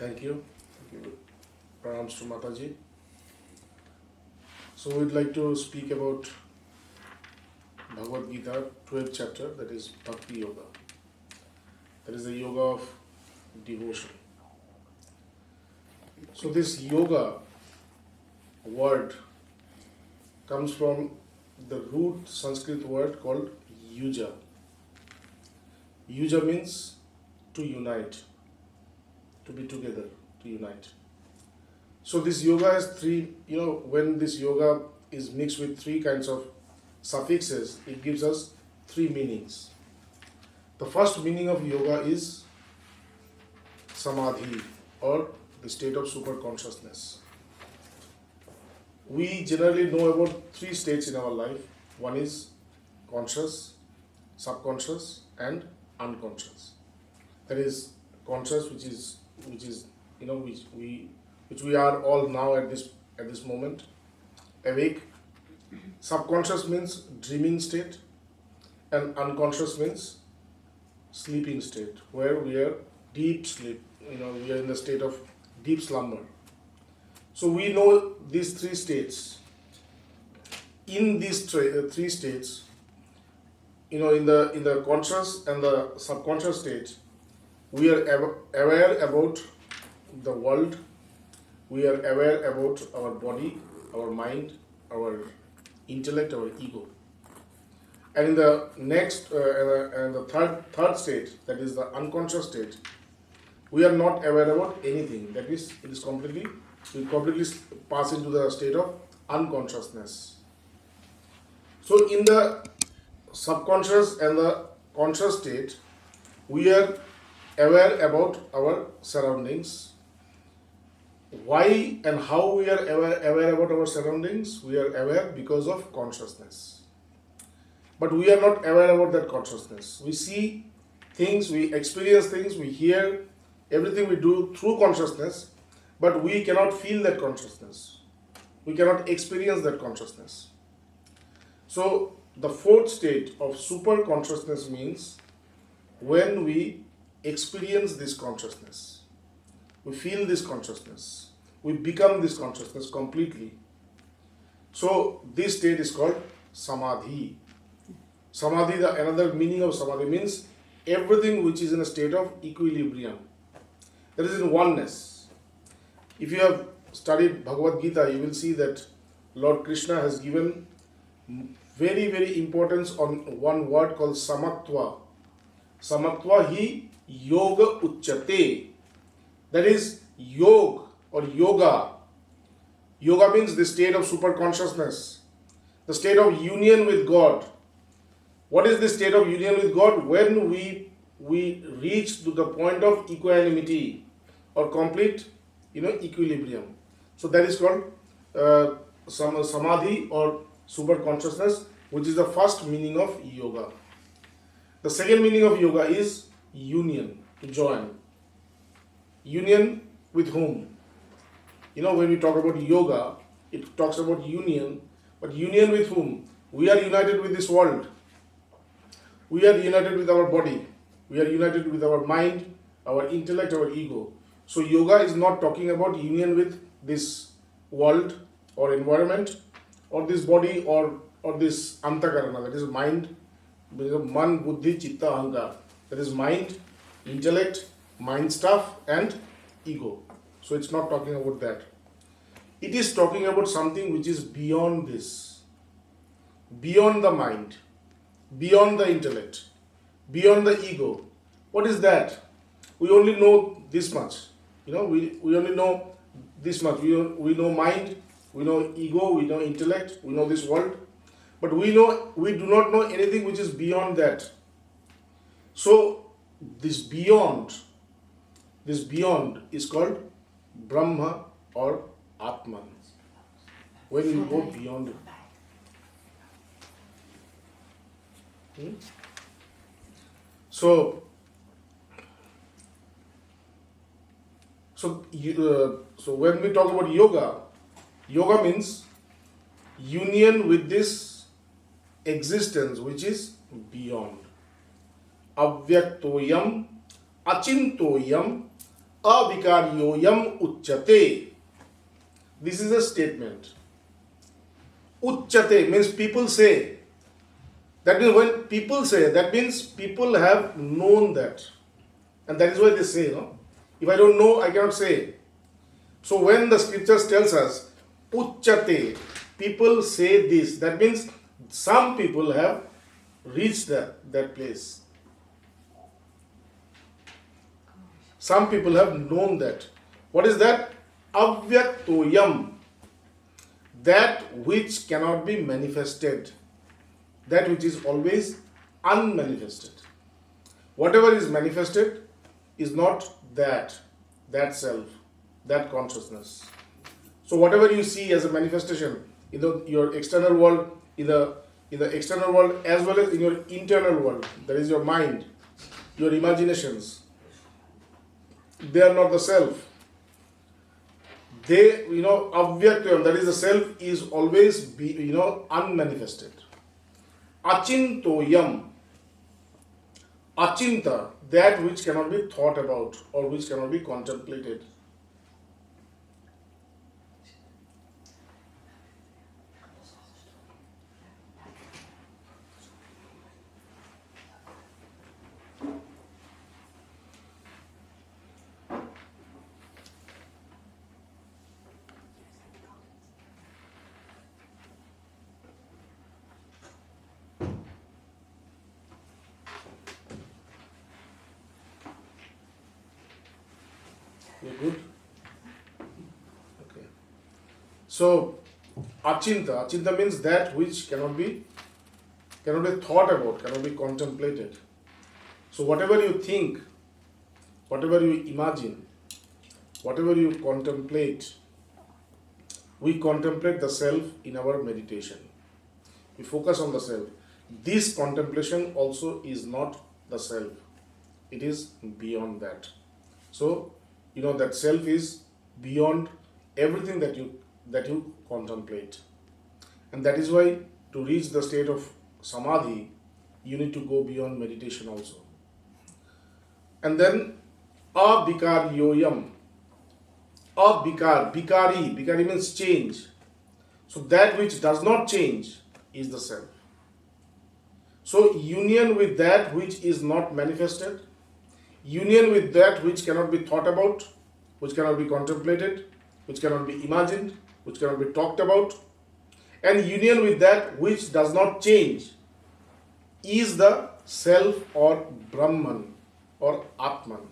Thank you. Pranams to Mataji. So we'd like to speak about Bhagavad Gita, 12th chapter, that is Bhakti Yoga. That is the yoga of devotion. So this yoga word comes from the root Sanskrit word called yuja. Yuja means to unite, to be together, to unite. So this yoga has three, when this yoga is mixed with three kinds of suffixes, it gives us three meanings. The first meaning of yoga is samadhi, or the state of super consciousness. We generally know about three states in our life. One is conscious, subconscious, and unconscious. That is conscious, which we are all now at this moment, awake. Subconscious means dreaming state, and unconscious means sleeping state, where we are deep sleep. We are in the state of deep slumber. So we know these three states. In these three states, in the conscious and the subconscious state, we are aware about the world. We are aware about our body, our mind, our intellect, our ego. And in the next and the third state, that is the unconscious state, we are not aware about anything. That is, we completely pass into the state of unconsciousness. So in the subconscious and the conscious state, we are aware about our surroundings. Why and how we are aware about our surroundings? We are aware because of consciousness. But we are not aware about that consciousness. We see things, we experience things, we hear, everything we do through consciousness, but we cannot feel that consciousness. We cannot experience that consciousness. So the fourth state of super consciousness means when we experience this consciousness. We feel this consciousness. We become this consciousness completely. So this state is called samadhi. Samadhi, another meaning of samadhi means everything which is in a state of equilibrium. That is in oneness. If you have studied Bhagavad Gita, you will see that Lord Krishna has given very, very importance on one word called samatva. Samatva hi yoga uchyate. That is yoga or yoga. Yoga means the state of super consciousness, the state of union with God. What is the state of union with God? When we reach to the point of equanimity or complete, equilibrium. So that is called samadhi or super consciousness, which is the first meaning of yoga. The second meaning of yoga is union, to join. Union with whom? When we talk about yoga, it talks about union, but union with whom? We are united with this world. We are united with our body. We are united with our mind, our intellect, our ego. So yoga is not talking about union with this world or environment or this body or this antakarana, that is mind, man, buddhi, chitta, ahankar. That is mind, intellect, mind stuff and ego. So it's not talking about that. It is talking about something which is beyond this, beyond the mind, beyond the intellect, beyond the ego. What is that? We only know this much. We only know this much. We know mind, we know ego, we know intellect, we know this world. But we do not know anything which is beyond that. So this beyond is called Brahma or Atman. When you go beyond it. So when we talk about yoga means union with this existence which is beyond. Avyaktoyam, achintoyam, avikaryoyam uchyate. This is a statement. Uchyate means people say. That means when people say, that means people have known that. And that is why they say, no? If I don't know, I cannot say. So when the scriptures tells us, uchyate, people say this, that means some people have reached that place. Some people have known that. What is that? Avyaktoyam. That which cannot be manifested. That which is always unmanifested. Whatever is manifested is not that self, that consciousness. So whatever you see as a manifestation in your external world, in the external world as well as in your internal world, that is your mind, your imaginations, they are not the self. They, avyaktam, that is the self, is always unmanifested. Achintoyam. Achinta, that which cannot be thought about or which cannot be contemplated. You good? Okay. So, achinta means that which cannot be thought about, cannot be contemplated. So whatever you think, whatever you imagine, whatever you contemplate, we contemplate the self in our meditation. We focus on the self. This contemplation also is not the self. It is beyond that. So, that self is beyond everything that you contemplate. And that is why to reach the state of samadhi, you need to go beyond meditation also. And then abhikaryoyam. Bhikari means change. So that which does not change is the self. So union with that which is not manifested, union with that which cannot be thought about, which cannot be contemplated, which cannot be imagined, which cannot be talked about, and union with that which does not change is the self or Brahman or Atman.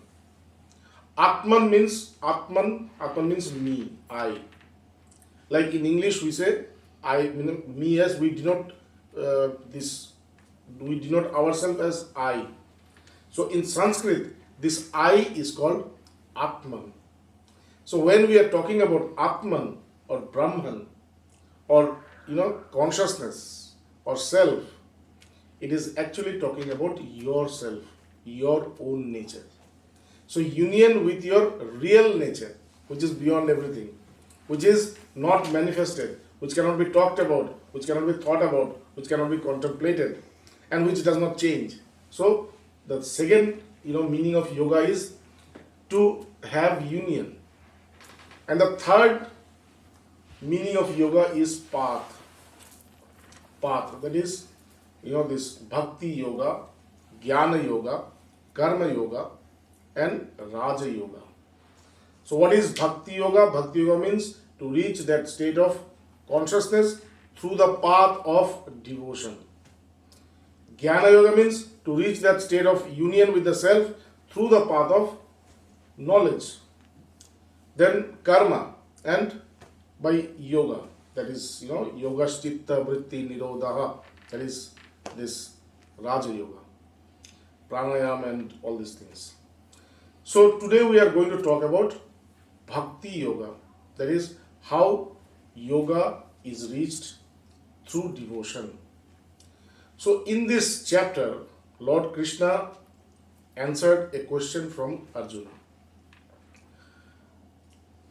Atman means me, I. Like in English we say I, me as we denote ourselves as I. So in Sanskrit, this I is called Atman. So when we are talking about Atman or Brahman or consciousness or self, it is actually talking about yourself, your own nature. So union with your real nature, which is beyond everything, which is not manifested, which cannot be talked about, which cannot be thought about, which cannot be contemplated, and which does not change. So the second meaning of yoga is to have union. And the third meaning of yoga is path. That is, this Bhakti yoga, Jnana yoga, Karma yoga, and Raja yoga. So what is Bhakti yoga? Bhakti yoga means to reach that state of consciousness through the path of devotion. Jnana yoga means to reach that state of union with the self through the path of knowledge. Then karma, and by yoga, that is yogaschitta vritti nirodha, that is this Raja yoga, pranayama and all these things. So today we are going to talk about Bhakti yoga, that is how yoga is reached through devotion. So in this chapter, Lord Krishna answered a question from Arjuna.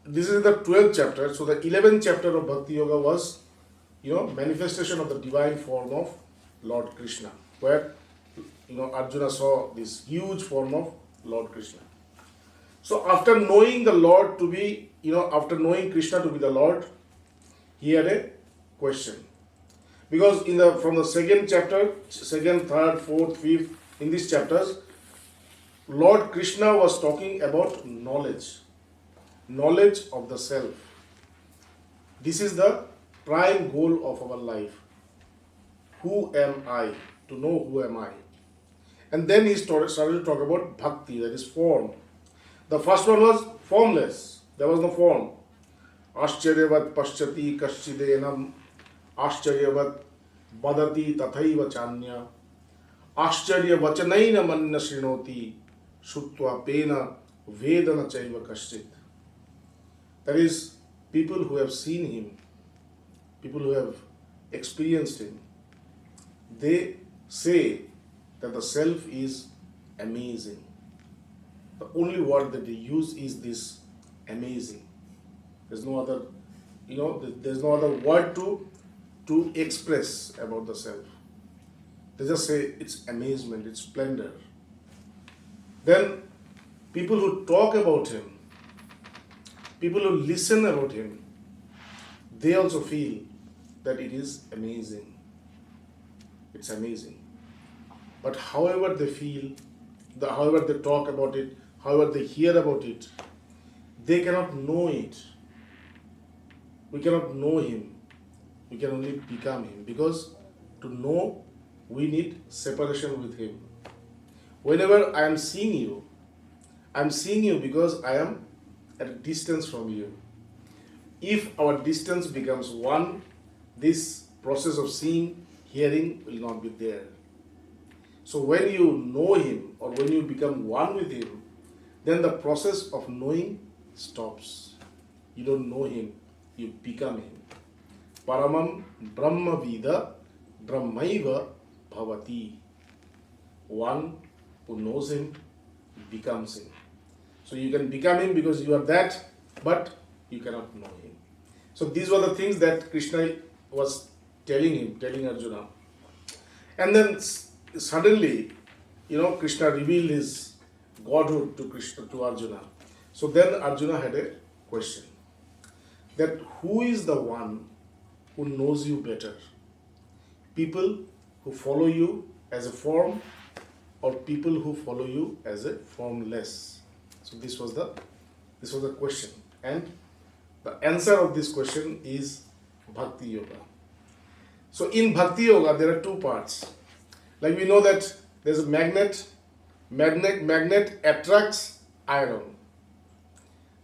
This is the 12th chapter. So the 11th chapter of Bhakti Yoga was, manifestation of the divine form of Lord Krishna, where, Arjuna saw this huge form of Lord Krishna. So after knowing the Lord to be, after knowing Krishna to be the Lord, he had a question. Because from the second chapter, second, third, fourth, fifth, in these chapters, Lord Krishna was talking about knowledge of the self. This is the prime goal of our life. Who am I? To know who am I. And then he started to talk about bhakti, that is form. The first one was formless. There was no form. Ascharyavat paschati kaschidenam Ascharyavat badati tathaiva chanya Ascharya vachanaina manna srinoti Shutva pena vedana chaiva kaschit. That is, people who have seen him, people who have experienced him, they say that the self is amazing. The only word that they use is this, amazing. There's no other, there's no other word to express about the self. They just say it's amazement, it's splendor. Then people who talk about him, people who listen about him, they also feel that it is amazing. It's amazing. But however they feel, however they talk about it, however they hear about it, they cannot know it. We cannot know him. We can only become him. Because to know, we need separation with him. Whenever I am seeing you because I am at a distance from you. If our distance becomes one, this process of seeing, hearing will not be there. So when you know him or when you become one with him, then the process of knowing stops. You don't know him, you become him. Paramam Brahma Vida Brahmaiva Bhavati. One who knows him becomes him. So you can become him because you are that, but you cannot know him. So these were the things that Krishna was telling Arjuna. And then suddenly, Krishna revealed his godhood to Arjuna. So then Arjuna had a question. That who is the one who knows you better? People who follow you as a form or people who follow you as a formless? So this was the question. And the answer of this question is Bhakti Yoga. So in Bhakti Yoga, there are two parts. Like we know that there's a magnet attracts iron.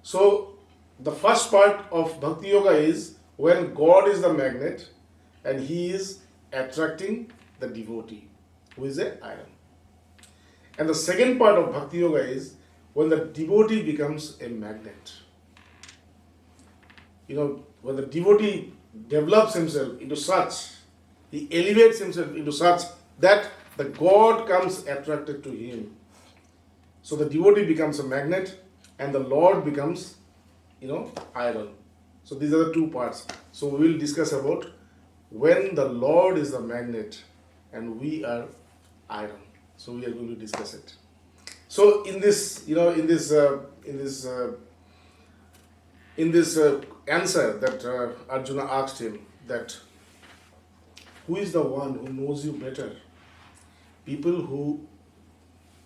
So the first part of Bhakti Yoga is when God is the magnet and he is attracting the devotee who is an iron. And the second part of Bhakti Yoga is when the devotee becomes a magnet. When the devotee develops himself into such, he elevates himself into such that the God comes attracted to him. So the devotee becomes a magnet and the Lord becomes, iron. So these are the two parts. So we will discuss about when the Lord is the magnet and we are iron. So we are going to discuss it. So in this answer that Arjuna asked him, that who is the one who knows you better? People who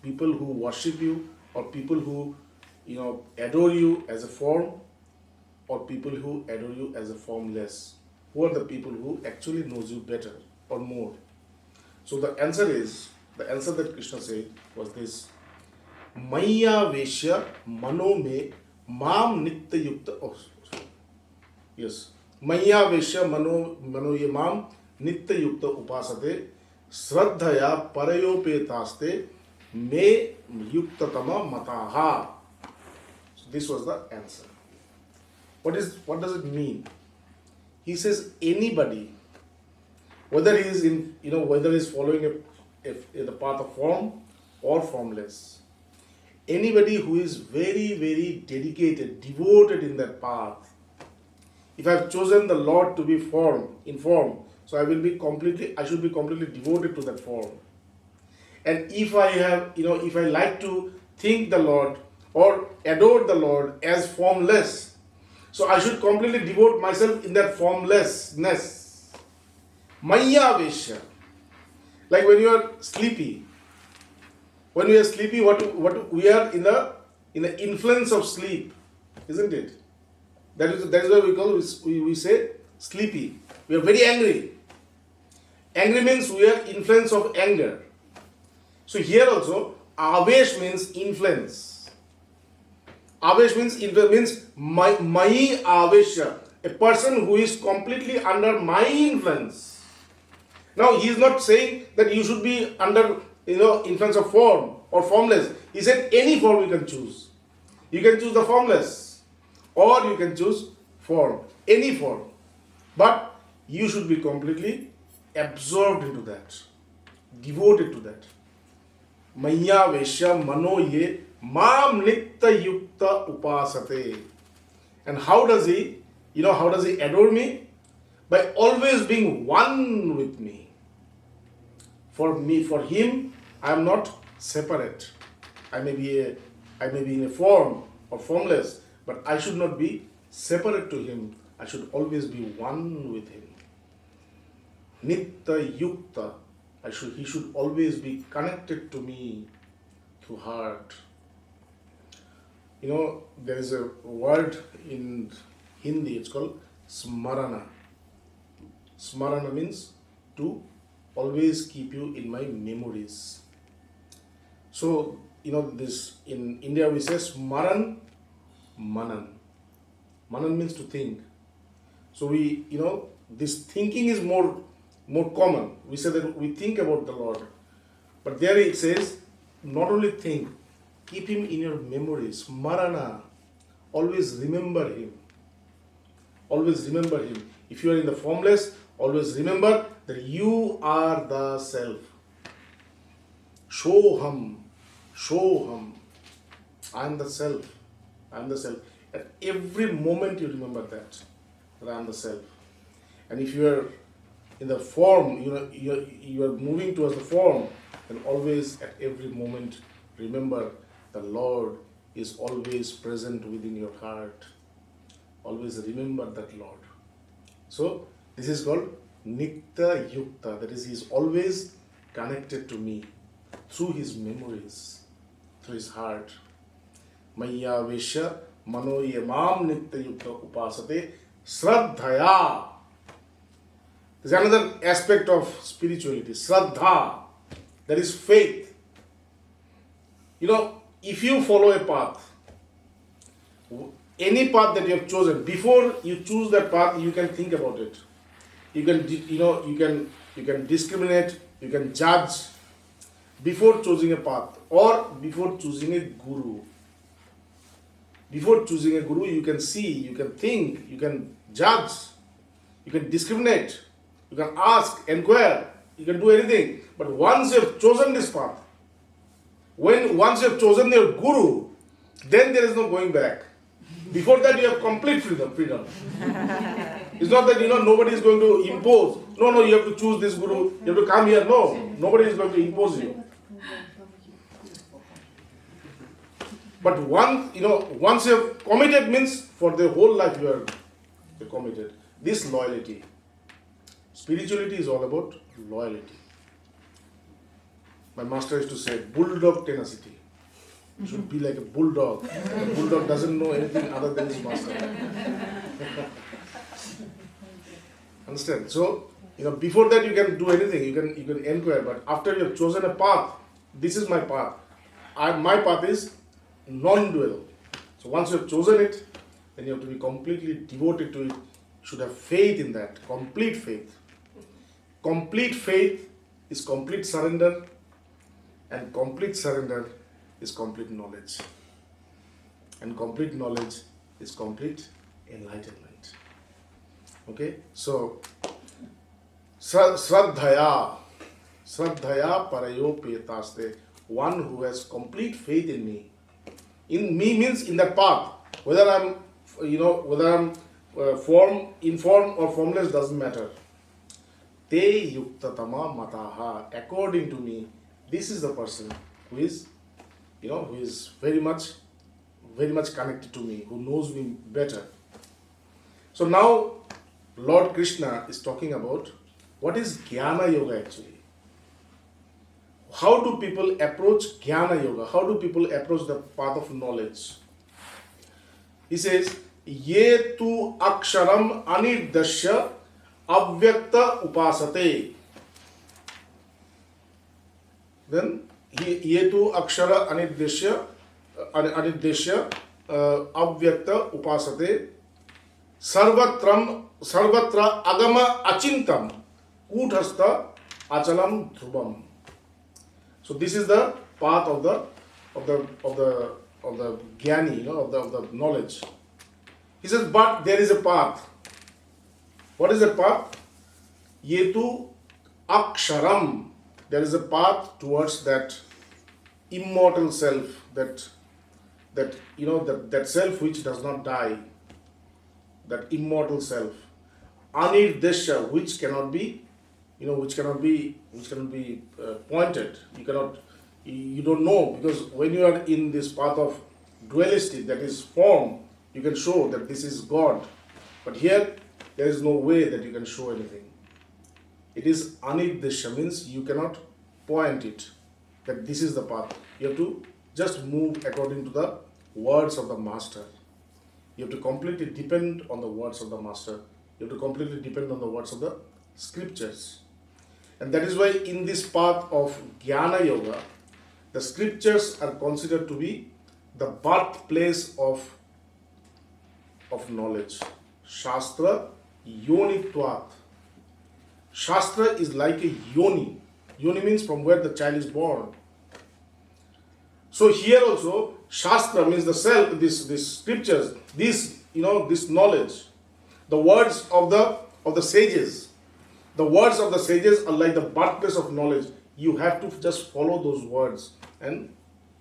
worship you, or people who adore you as a form, or people who adore you as a formless? Who are the people who actually knows you better or more? So the answer that Krishna said was this: Maya Veshya Mano Me Mam Nitya Yukta. Oh, sorry. Yes. Maya Veshya Mano Ye Mam Nitya Yukta Upasate Sraddhaya Parayopetaste Me Yuktatama Mataha. So this was the answer. What does it mean? He says anybody, whether he is following the path of form or formless, anybody who is very, very dedicated, devoted in that path. If I have chosen the Lord to be in form, so I should be completely devoted to that form. And if I like to think the Lord, or adore the Lord as formless. So I should completely devote myself in that formlessness. Maya Vesha. Like when you are sleepy. When we are sleepy, what we are in the influence of sleep, isn't it? That is why we say sleepy. We are very angry. Angry means we are influence of anger. So here also, avesh means influence. Avesh means my avesha. A person who is completely under my influence. Now he is not saying that you should be under influence of form or formless. He said any form you can choose. You can choose the formless or you can choose form. Any form. But you should be completely absorbed into that. Devoted to that. Maya Vesha Mano Ye Mam Nitta Yukta Upasate. And how does he adore me? By always being one with me. For him, I am not separate. I may be in a form or formless, but I should not be separate to him. I should always be one with him. Nitta Yukta. He should always be connected to me through heart. There is a word in Hindi, it's called smarana. Smarana means to always keep you in my memories. So, this in India we say smaran, manan. Manan means to think. So this thinking is more common. We say that we think about the Lord. But there it says, not only think, keep him in your memories. Smarana. Always remember him. Always remember him. If you are in the formless, always remember that you are the self. Shoham. I am the self. At every moment you remember that I am the self. And if you are in the form, you are moving towards the form, then always at every moment remember the Lord is always present within your heart. Always remember that Lord. So this is called Nitta Yukta. That is, he is always connected to me through his memories, through his heart. Maya Vesha Mano Yamam Nitta Yukta Upasate Sraddhaya. There's another aspect of spirituality, Sraddha. That is faith. If you follow a path, any path that you have chosen, before you choose that path, you can think about it. You can discriminate, you can judge before choosing a path or before choosing a guru. Before choosing a guru, you can see, you can think, you can judge, you can discriminate, you can ask, inquire, you can do anything. But once you have chosen this path, once you have chosen your guru, then there is no going back. Before that, you have complete freedom. It's not that nobody is going to impose. No, you have to choose this guru. You have to come here. No, nobody is going to impose you. But once you have committed, means for the whole life you are committed. This loyalty. Spirituality is all about loyalty. My master used to say, bulldog tenacity. You should be like a bulldog. A bulldog doesn't know anything other than his master. Understand? So, before that you can do anything. You can inquire. But after you have chosen a path, this is my path. My path is non-dual. So once you have chosen it, then you have to be completely devoted to it. You should have faith in that. Complete faith. Complete faith is complete surrender. And complete surrender is complete knowledge. And complete knowledge is complete enlightenment. Okay? So, Sraddhaya parayo petaste. One who has complete faith in me. In me means in that path. Whether I'm in form or formless doesn't matter. Te yuktatama mataha. According to me, this is the person who is very much very much connected to me, who knows me better. So now Lord Krishna is talking about what is Jnana Yoga actually. How do people approach Jnana Yoga? How do people approach the path of knowledge? He says, Ye tu aksharam anirdasya avyakta upasate. Then, Ye tu akshara anirdasya avyakta upasate sarvatra agama achintam kuthastha achalam dhrubam. So this is the path of the jnani, of the knowledge. He says, but there is a path. What is the path? Yetu aksharam. There is a path towards that immortal self, that self which does not die, that immortal self. Anirdesha, which cannot be pointed. You don't know, because when you are in this path of dualistic, that is form, you can show that this is God. But here, there is no way that you can show anything. It is anirdesha, means you cannot point it, that this is the path. You have to just move according to the words of the Master. You have to completely depend on the words of the Master. You have to completely depend on the words of the scriptures. And that is why in this path of Jnana Yoga, the scriptures are considered to be the birthplace of knowledge. Shastra yonitvat. Shastra is like a yoni. Yoni means from where the child is born. So here also, Shastra means the self, this scriptures, this knowledge. The words of the sages. The words of the sages are like the birthplace of knowledge. You have to just follow those words and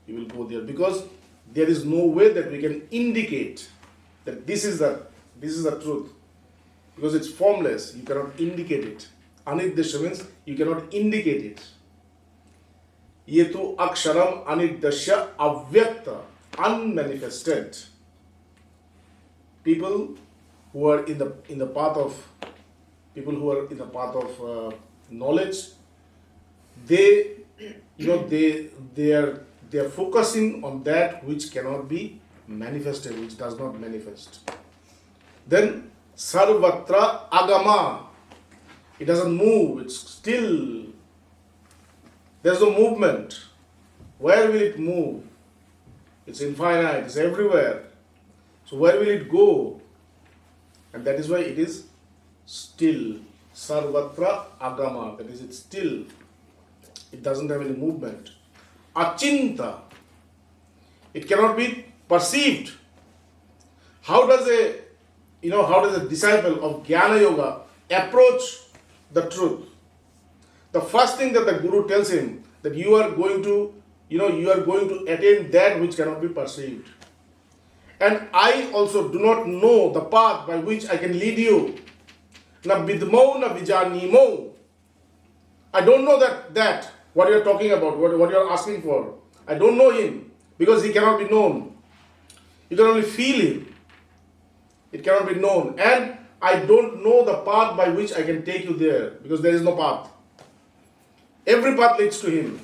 you will go there, because there is no way that we can indicate that this is the truth, because it's formless. You cannot indicate it. Anirdasya means you cannot indicate it. Yetu aksharam anirdasya avyakta, unmanifested. People who are in the path of knowledge, they are focusing on that which cannot be manifested, which does not manifest. Then sarvatra agama, it doesn't move, it's still. There's no movement. Where will it move? It's infinite, it's everywhere. So where will it go? And that is why it is still. Sarvatra agama, that is, it's still. It doesn't have any movement. Achinta, it cannot be perceived. How does a disciple of Jnana Yoga approach the truth? The first thing that the Guru tells him, that you are going to attain that which cannot be perceived. And I also do not know the path by which I can lead you. Na vidmo na vijanimo. I don't know that what you are talking about, what you are asking for. I don't know him, because he cannot be known. You can only feel him. It cannot be known. And I don't know the path by which I can take you there, because there is no path. Every path leads to him.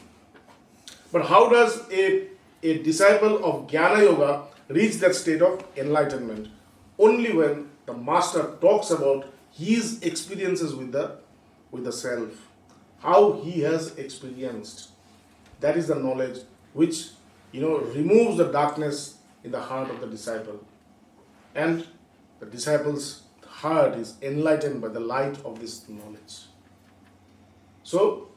But how does a disciple of Jnana Yoga reach that state of enlightenment? Only when the Master talks about his experiences with the self, how he has experienced. That is the knowledge which removes the darkness in the heart of the disciple, and the disciple's heart is enlightened by the light of this knowledge. So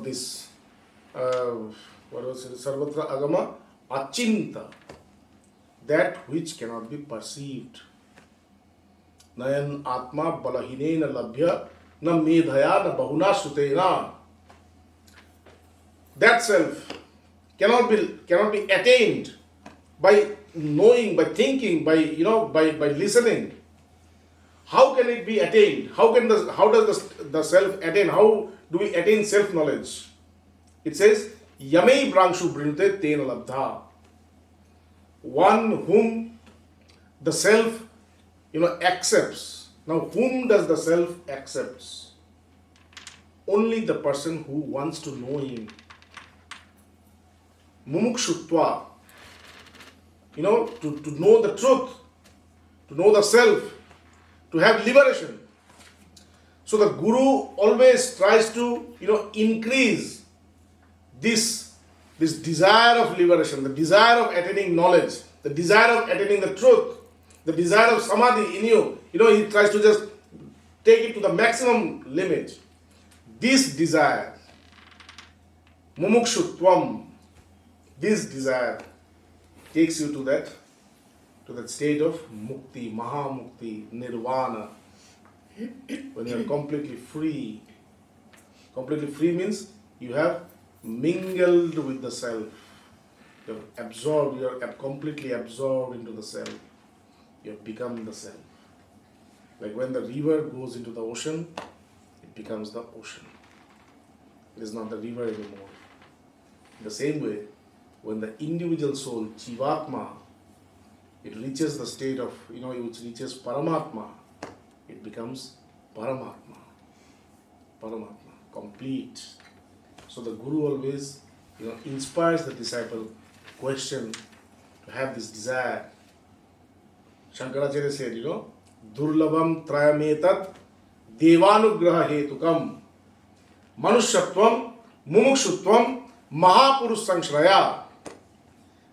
this what was it? Sarvatra agama achinta, that which cannot be perceived. Nayan atma balahinena labhya na medhaya na bahuna sutena. That self cannot be attained by knowing, by thinking, by listening. How can it be attained? How does the self attain? How do we attain self-knowledge? It says, Yamei Brangshu Brinute Tena Labdha. one whom the self, accepts. Now, whom does the self accepts? Only the person who wants to know him. Mumukshutva, to know the truth, to know the self, to have liberation. So the Guru always tries to, increase this desire of liberation, the desire of attaining knowledge, the desire of attaining the truth, the desire of samadhi in you. He tries to just take it to the maximum limit. This desire, mumukshutvam, this desire takes you to that state of mukti, mahamukti, nirvana, when you are completely free. Completely free means you have mingled with the self. You have absorbed, you are completely absorbed into the self. You have become the self. Like when the river goes into the ocean, it becomes the ocean. It is not the river anymore. In the same way, when the individual soul, Jivatma, it reaches the state of, which reaches Paramatma, it becomes Paramatma. Paramatma, complete. So the Guru always, inspires the disciple, question, to have this desire. Shankaracharya said, Durlabam trayametat devanugraha hetukam manushyattvam mumukshutvam mahapurush sangshraya.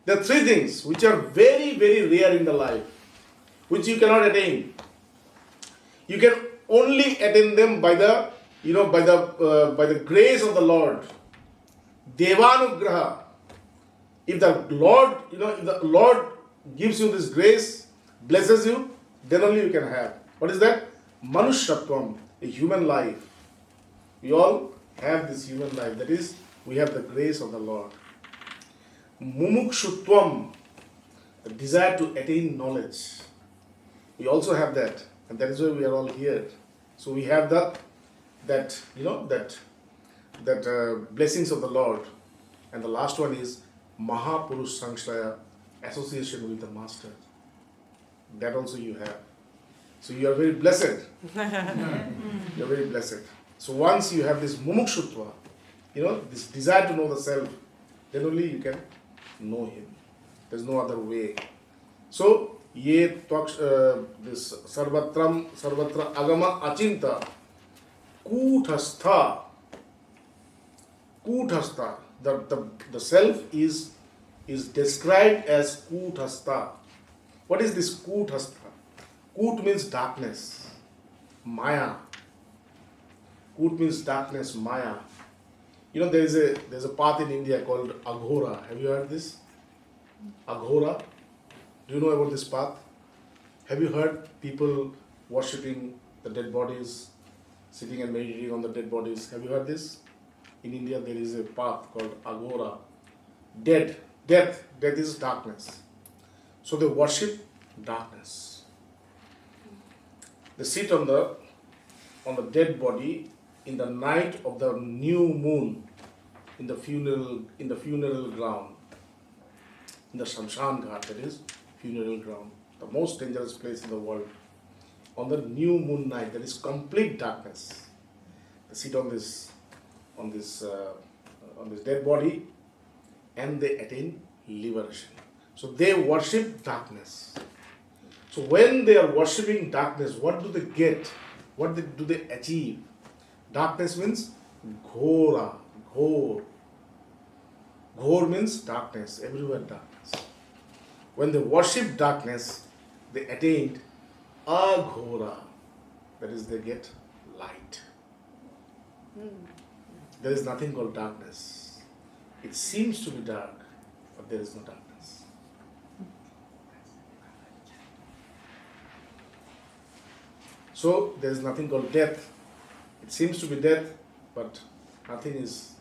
There are three things which are very, very rare in the life, which you cannot attain. You can only attain them by the, by the grace of the Lord. Devanugraha. If the Lord gives you this grace, blesses you, then only you can have. What is that? Manushyattvam, a human life. We all have this human life. That is, we have the grace of the Lord. Mumukshutvam, the desire to attain knowledge. We also have that, and that is why we are all here. So we have that blessings of the Lord. And the last one is Mahapurush Sangshraya, association with the Master. That also you have. So you are very blessed. You are very blessed. So once you have this mumukshutva, this desire to know the self, then only you can know him. There's no other way. So, this sarvatra agama achinta kuthastha. Kuthastha. The self is described as kuthastha. What is this kuthastha? Kut means darkness, maya. Kut means darkness, maya. There's a path in India called Aghora. Have you heard this? Aghora. Do you know about this path? Have you heard people worshipping the dead bodies, sitting and meditating on the dead bodies? Have you heard this? In India there is a path called Aghora. Death is darkness. So they worship darkness. They sit on the dead body in the night of the new moon, in the funeral ground, in the Shamshan Ghat, that is funeral ground, the most dangerous place in the world. On the new moon night, there is complete darkness. They sit on this dead body, and they attain liberation. So they worship darkness. So when they are worshipping darkness, what do they get? What do they achieve? Darkness means ghora, ghor. Ghor means darkness, everywhere darkness. When they worship darkness, they attained aghora. That is, they get light. There is nothing called darkness. It seems to be dark, but there is no darkness. So there is nothing called death. It seems to be death, but nothing is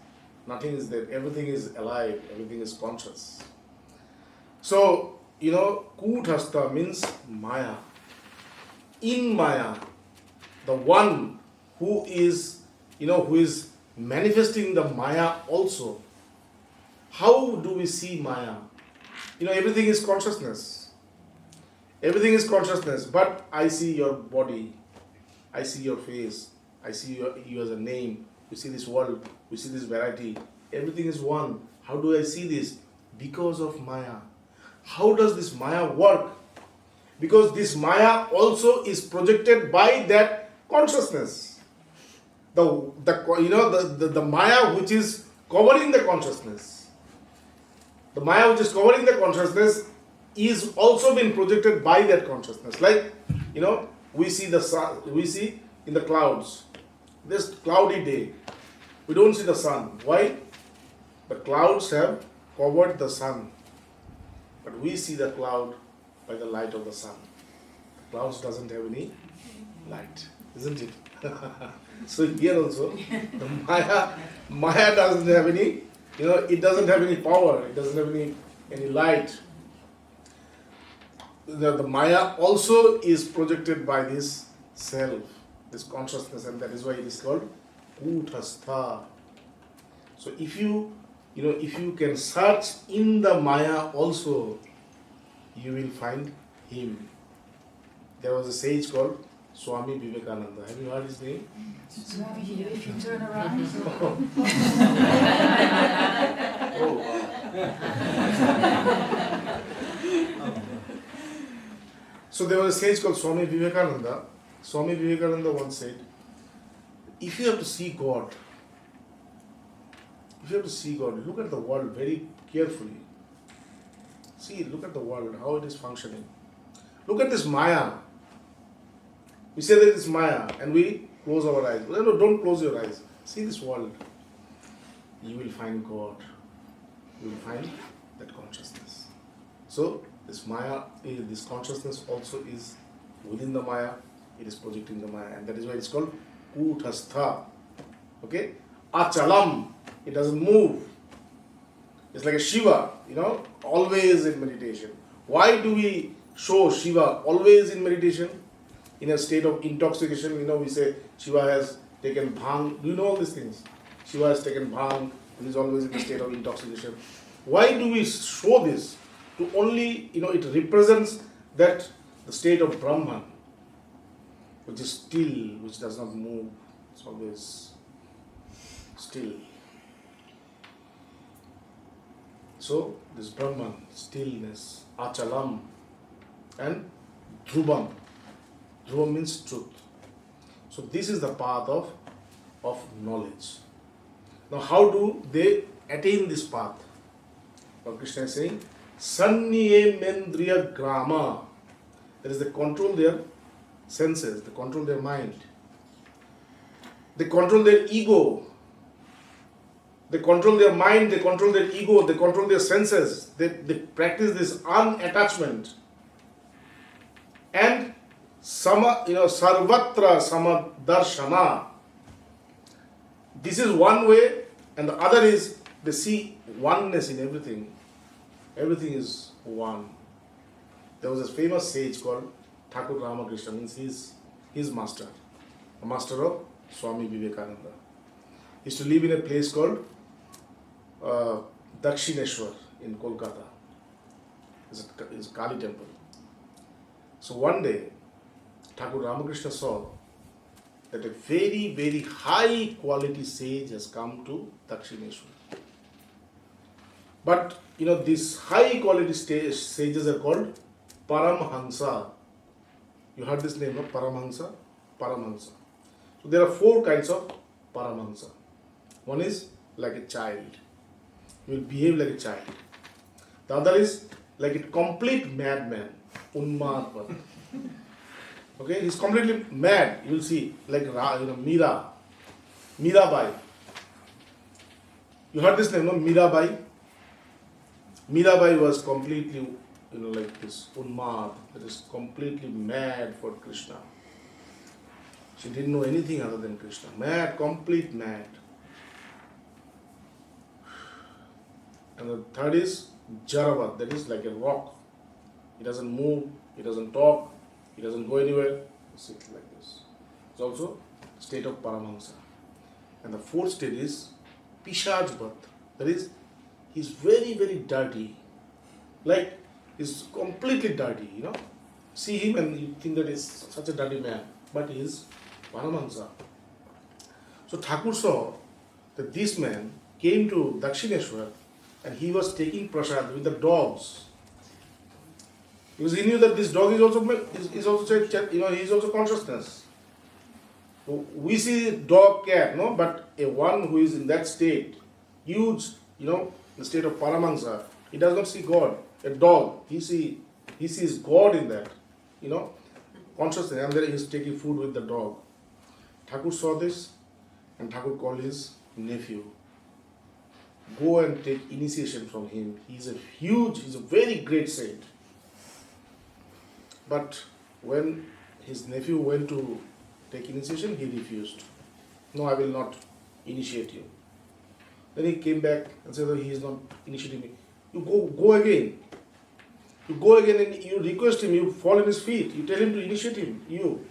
there. Everything is alive. Everything is conscious. So kuthastha means maya. In maya, the one who is manifesting the maya also. How do we see maya? everything is consciousness. Everything is consciousness, but I see your body, I see your face, I see you as a name, we see this world, we see this variety, everything is one. How do I see this? Because of Maya. How does this Maya work? Because this Maya also is projected by that consciousness. The Maya which is covering the consciousness. The Maya which is covering the consciousness is also being projected by that consciousness. Like, we see the sun, we see in the clouds, this cloudy day, we don't see the sun. Why? The clouds have covered the sun. But we see the cloud by the light of the sun. The clouds doesn't have any light, isn't it? So here also, the Maya doesn't have any, it doesn't have any power, it doesn't have any light. The Maya also is projected by this self, this consciousness, and that is why it is called Kuthastha. So if you can search in the Maya also, you will find him. There was a sage called Swami Vivekananda. Have you heard his name? Swami, if you turn around. Oh, wow. So there was a sage called Swami Vivekananda. Swami Vivekananda once said, if you have to see God, look at the world very carefully. Look at the world, how it is functioning. Look at this Maya. We say that it's Maya and we close our eyes. No, don't close your eyes. See this world. You will find God. You will find that consciousness. So, this Maya, this consciousness also is within the Maya. It is projecting the Maya. And that is why it's called Kuthastha. Okay? Achalam. It doesn't move. It's like a Shiva, always in meditation. Why do we show Shiva always in meditation? In a state of intoxication, we say Shiva has taken bhang. Do you know all these things? Shiva has taken bhang and is always in a state of intoxication. Why do we show this? To only, it represents that the state of Brahman, which is still, which does not move. It's always still. So, this Brahman, stillness, achalam, and dhrubam. Dhrubam means truth. So, this is the path of knowledge. Now, how do they attain this path? Now, Krishna is saying, Sanniye mendriya grama. That is, they control their senses, they control their mind, they control their ego. They control their mind, they control their ego, they control their senses. They practice this unattachment. And sarvatra samadarshana. This is one way, and the other is they see oneness in everything. Everything is one. There was a famous sage called Thakur Ramakrishna, means his master, a master of Swami Vivekananda. He used to live in a place called Dakshineshwar in Kolkata. It's a Kali temple. So one day, Thakur Ramakrishna saw that a very, very high quality sage has come to Dakshineshwar. But, these high quality sages are called Paramhansa. You heard this name, no? Paramhansa? Paramhansa. So there are 4 kinds of Paramhansa. One is like a child. He will behave like a child. The other is like a complete madman. Unmadvat. Okay, he's completely mad. You will see, like Mirabai. You heard this name, no? Mirabai. Mirabai was completely, like this Unmad, that is completely mad for Krishna. She didn't know anything other than Krishna. Mad, complete mad. And the third is Jaravat, that is like a rock. He doesn't move, he doesn't talk, he doesn't go anywhere. He sits like this. It's also state of Paramahansa. And the fourth state is Pishajvat, that is, he's very, very dirty. Like, he's completely dirty, See him and you think that he's such a dirty man, but he is Paramahansa. So Thakur saw that this man came to Dakshineshwar and he was taking prasad with the dogs. Because he knew that this dog is also he is also consciousness. So we see dog, cat, but a one who is in that state, huge, the state of Paramahansa, he does not see God. A dog, he sees God in that, consciousness, and then he is taking food with the dog. Thakur saw this, and Thakur called his nephew. Go and take initiation from him. He's a very great saint. But when his nephew went to take initiation, he refused. No, I will not initiate you. Then he came back and said, he is not initiating me. You go again. You go again and you request him, you fall in his feet, you tell him to initiate him, you.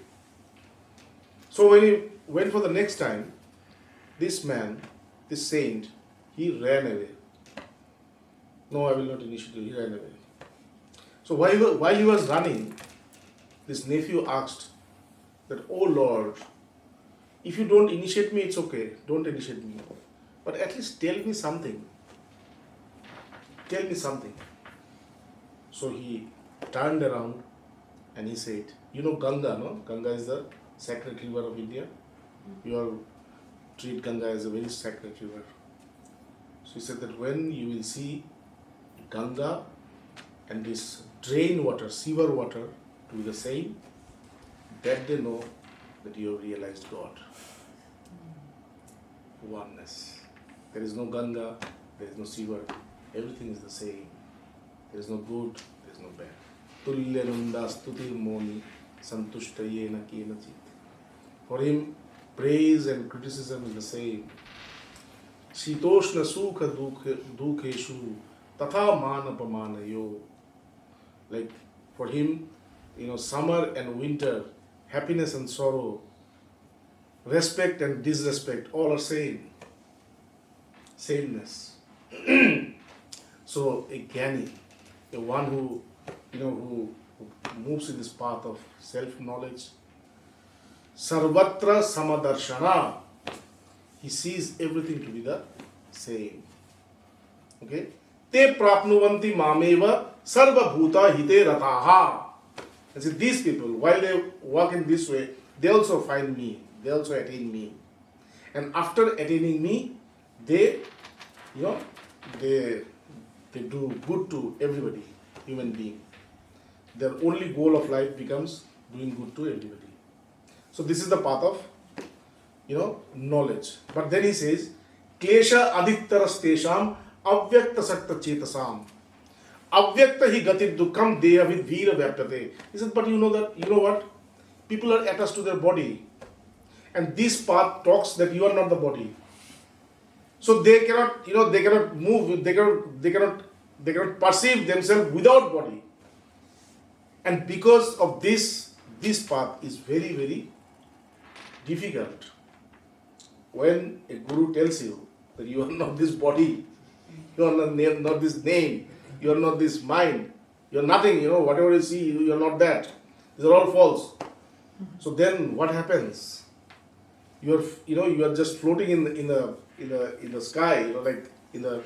So when he went for the next time, this man, this saint, he ran away. No, I will not initiate you. He ran away. So while he was running, this nephew asked that, oh Lord, if you don't initiate me, it's okay. Don't initiate me. But at least tell me something. Tell me something. So he turned around and he said, Ganga, no? Ganga is the sacred river of India. You all treat Ganga as a very sacred river. So he said that when you will see Ganga and this drain water, sewer water to be the same, that they know that you have realized God. Oneness. There is no Ganga, there is no sewer, everything is the same. There is no good, there is no bad. Tulyananda stutir moni santushtayena kenachit. For him, praise and criticism is the same. Shitoshna sukha dukheshu tatha manapamanayo. Like for him, summer and winter, happiness and sorrow, respect and disrespect, all are same. Sameness. So a jnani, the one who moves in this path of self-knowledge, sarvatra samadarshana, he sees everything to be the same. Okay? Te prapnuvanti mameva sarva bhuta hite rataha. And see, these people, while they walk in this way, they also find me. They also attain me. And after attaining me, they do good to everybody, human being. Their only goal of life becomes doing good to everybody. So this is the path of, knowledge. But then he says, Klesha adityaras tesham avyakta sakta chetasam. Avyakta hi gati dukkam deha vidvira vyaptate. He said, but you know what? People are attached to their body. And this path talks that you are not the body. So they cannot, they cannot move, they cannot perceive themselves without body. And because of this path is very, very difficult. When a guru tells you that you are not this body, you are not this name, you are not this mind, you are nothing, whatever you see, you are not that. These are all false. So then what happens? You are just floating in the sky, like in the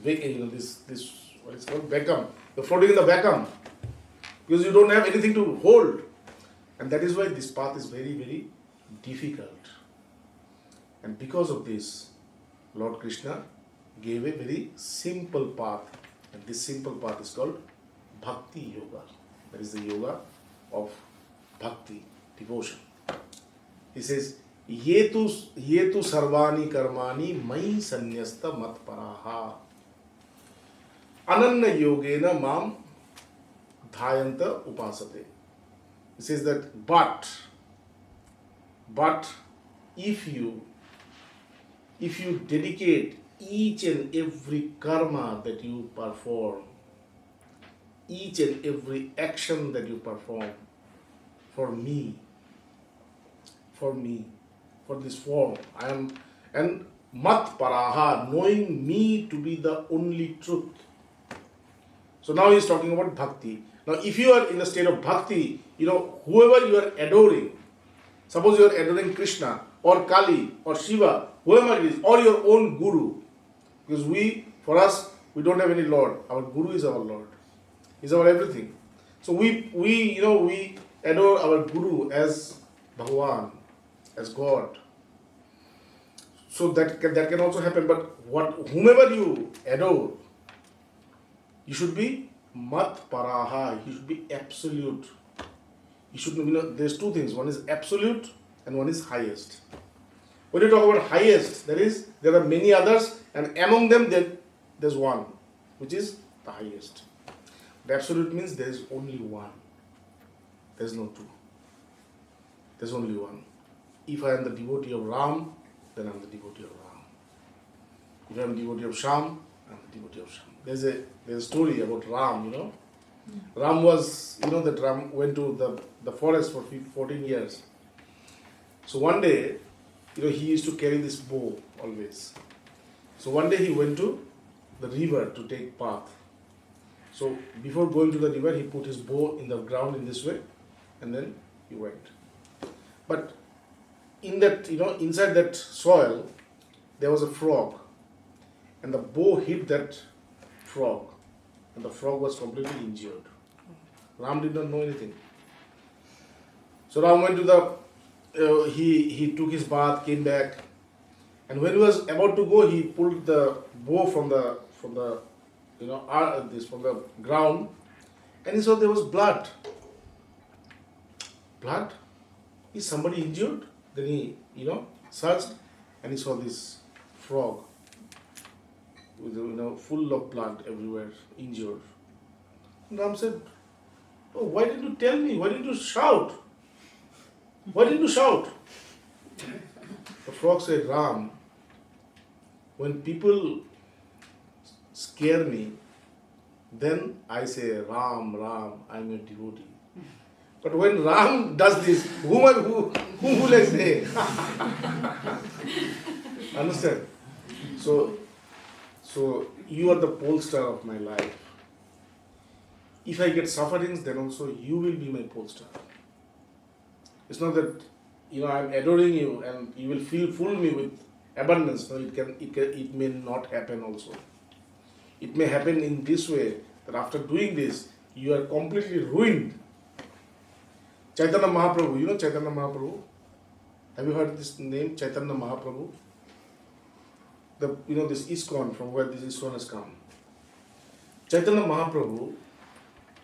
this what is called vacuum. You're floating in the vacuum because you don't have anything to hold, and that is why this path is very, very difficult. And because of this, Lord Krishna gave a very simple path, and this simple path is called Bhakti Yoga. That is the yoga of Bhakti, devotion. He says, Ye tu sarvani karmani mai sanyasta mat paraha ananya yogena mam dhayanta upasate. He says that, but if you dedicate each and every karma that you perform, each and every action that you perform for me, for this form, I am, and mat paraha, knowing me to be the only truth. So now he is talking about bhakti. Now if you are in a state of bhakti, whoever you are adoring, suppose you are adoring Krishna or Kali or Shiva, whoever it is, or your own guru, because for us, we don't have any Lord. Our guru is our Lord. He's our everything. So we adore our guru as Bhagavan, as God. So that can also happen. But whomever you adore, you should be mat paraha. You should be absolute. You should there's two things. One is absolute and one is highest. When you talk about highest, that is, there are many others, and among them there's one, which is the highest. The absolute means there is only one. There's no two. There's only one. If I am the devotee of Ram, then I'm the devotee of Ram. If I'm the devotee of Sham, I'm the devotee of Sham. There's a story about Ram, Ram was, that Ram went to the forest for 14 years. So one day, he used to carry this bow always. So one day he went to the river to take bath. So before going to the river, he put his bow in the ground in this way, and then he went. But in that, inside that soil, there was a frog, and the bow hit that frog, and the frog was completely injured. Ram did not know anything. So Ram went to he took his bath, came back, and when he was about to go, he pulled the bow from the ground, and he saw there was blood. Blood? Is somebody injured? Then he, searched, and he saw this frog with, full of blood everywhere, injured. And Ram said, "Oh, why didn't you tell me? Why didn't you shout? Why didn't you shout?" The frog said, "Ram, when people scare me, then I say, Ram, Ram, I'm your devotee. But when Ram does this, whom will I say?" Understand? So you are the pole star of my life. If I get sufferings, then also you will be my pole star. It's not that I'm adoring you and you will fool me with abundance. No, it may not happen also. It may happen in this way, that after doing this, you are completely ruined. Chaitanya Mahaprabhu, you know Chaitanya Mahaprabhu? Have you heard this name, Chaitanya Mahaprabhu? This ISKCON, from where this ISKCON has come. Chaitanya Mahaprabhu,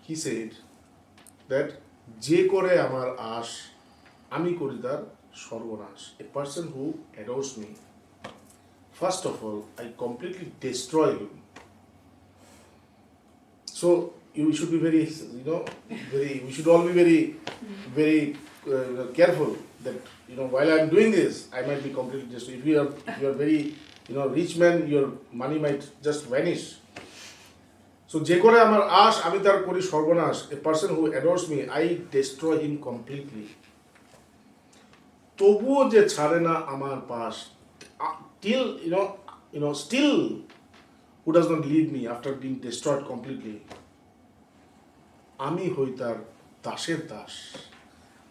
he said that Je kore amar ash, ami kori tar sarvanash. A person who adores me, first of all, I completely destroy him. So you should be very, we should all be very, very careful that, while I am doing this, I might be completely destroyed. If you are very, rich man, your money might just vanish. So, Je kore amar ash, ami tar kori sarvanash. A person who adores me, I destroy him completely. Tobuo je chhare na amar pash. Till, still, who does not leave me after being destroyed completely. Ami hoi tar dasher das.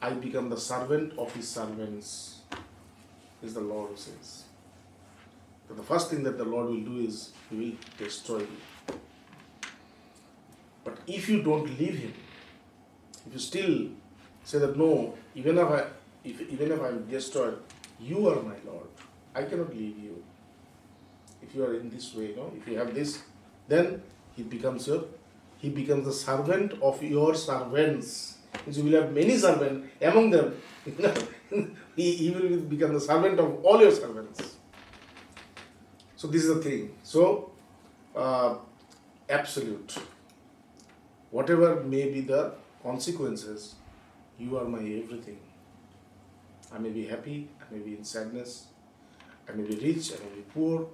I become the servant of his servants, is the Lord who says. So the first thing that the Lord will do is, he will destroy you. But if you don't leave him, if you still say that no, even if I am destroyed, you are my Lord, I cannot leave you. If you are in this way, if you have this, then he becomes the servant of your servants. So you will have many servants, among them, he will become the servant of all your servants. So this is the thing. So, absolute. Whatever may be the consequences, you are my everything. I may be happy, I may be in sadness, I may be rich, I may be poor,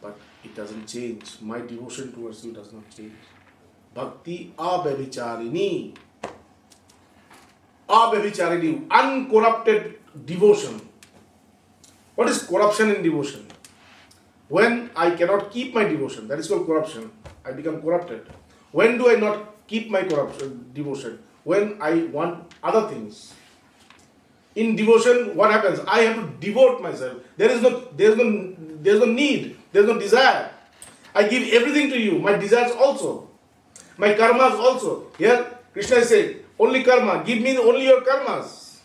but it doesn't change. My devotion towards you does not change. Bhakti abhavicharini. Abhavicharini, uncorrupted devotion. What is corruption in devotion? When I cannot keep my devotion, that is called corruption. I become corrupted. When do I not keep my devotion? When I want other things. In devotion, what happens? I have to devote myself. There is no need. There is no desire. I give everything to you. My desires also. My karmas also. Here, Krishna is saying, only karma. Give me only your karmas.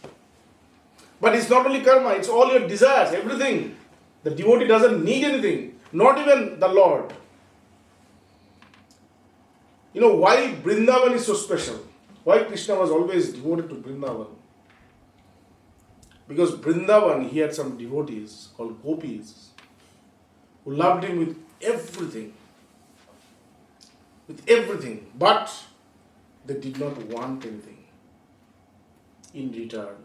But it's not only karma. It's all your desires. Everything. The devotee doesn't need anything. Not even the Lord. You know why Vrindavan is so special? Why Krishna was always devoted to Vrindavan? Because Vrindavan, he had some devotees called gopis who loved him with everything. With everything. But they did not want anything in return.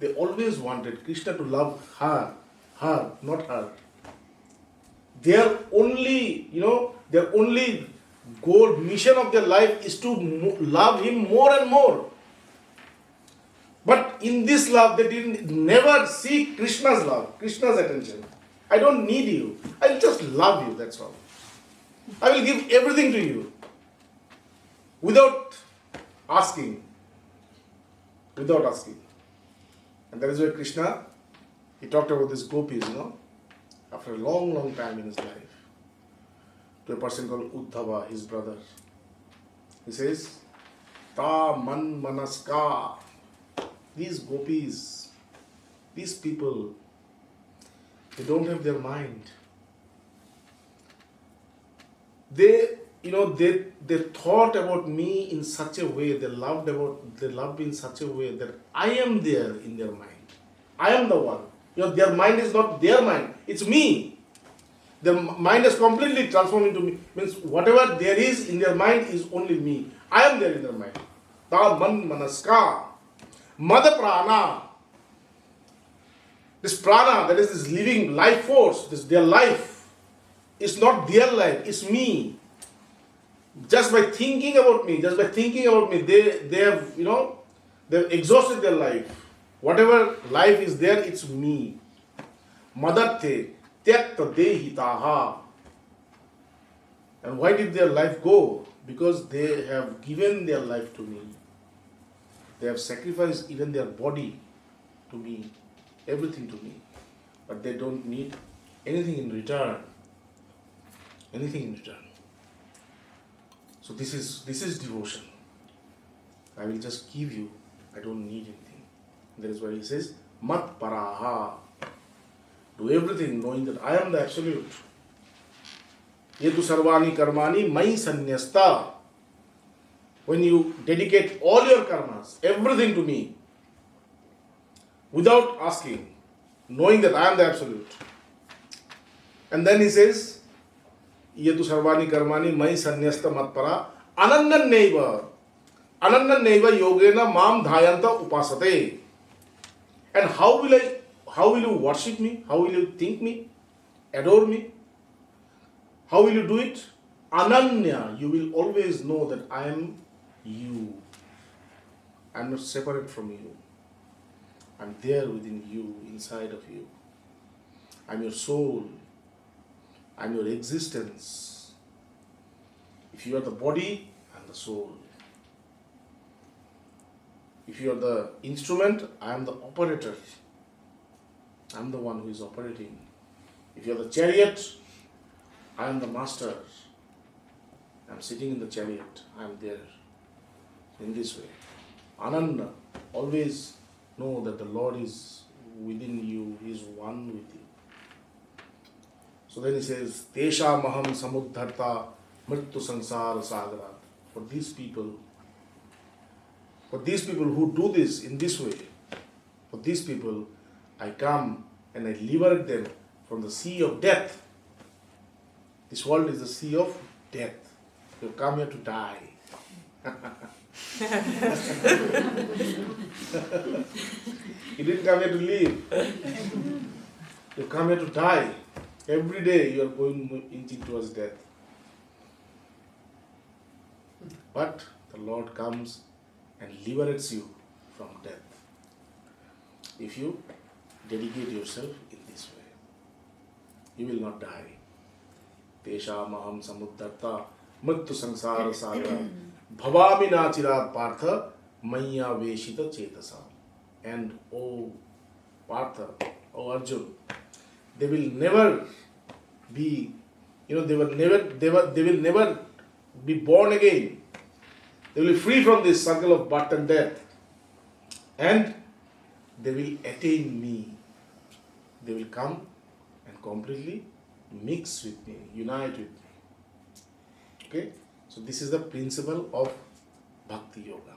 They always wanted Krishna to love her, not her. Their only goal, mission of their life is to love him more and more. But in this love, they never seek Krishna's love, Krishna's attention. I don't need you. I'll just love you, that's all. I will give everything to you. Without asking. Without asking. And that is why Krishna, he talked about these gopis, after a long, long time in his life. To a person called Uddhava, his brother. He says, Ta man manaska. These gopis, these people, they don't have their mind. They thought about me in such a way, they loved me in such a way that I am there in their mind. I am the one. Their mind is not their mind, it's me. Their mind is completely transformed into me. Means whatever there is in their mind is only me. I am there in their mind. Ta man manaska. Mada prana. This prana, that is this living life force, their life, is not their life, it's me. Just by thinking about me, they have, they've exhausted their life. Whatever life is there, it's me. Madatte tyakta dehitaha. And why did their life go? Because they have given their life to me. They have sacrificed even their body to me, everything to me. But they don't need anything in return. Anything in return. So this is devotion. I will just give you. I don't need anything. That is why he says, Mat paraha. Do everything knowing that I am the absolute. Yetu sarvani karmani mai sanyasta. When you dedicate all your karmas, everything to me, without asking, knowing that I am the absolute. And then he says, Yetu sarvani karmani mai sanyasta matpara anannan neiva yogena mam dhayanta upasate. And how will you worship me? How will you think me? Adore me? How will you do it? Ananya, you will always know that I am you. I am not separate from you. I am there within you, inside of you. I am your soul. I am your existence. If you are the body, I am the soul. If you are the instrument, I am the operator. I am the one who is operating. If you are the chariot, I am the master. I am sitting in the chariot. I am there. In this way. Ananda, always know that the Lord is within you. He is one with you. So then he says, Tesha maham samuddharta mrittu sansara sagara. For these people who do this in this way, for these people, I come and I liberate them from the sea of death. This world is the sea of death. You have come here to die. You didn't come here to live. You come here to die. Every day you are going inching towards death. But the Lord comes and liberates you from death. If you dedicate yourself in this way, you will not die. Tesha maham samuddharta mrityu sansara sagar bhavami nachirat partha maya veshita chetasa. And oh Partha, oh Arjun, they will never be, they will never be born again. They will be free from this circle of birth and death. And they will attain me. They will come and completely mix with me, unite with me. Okay? So this is the principle of Bhakti Yoga.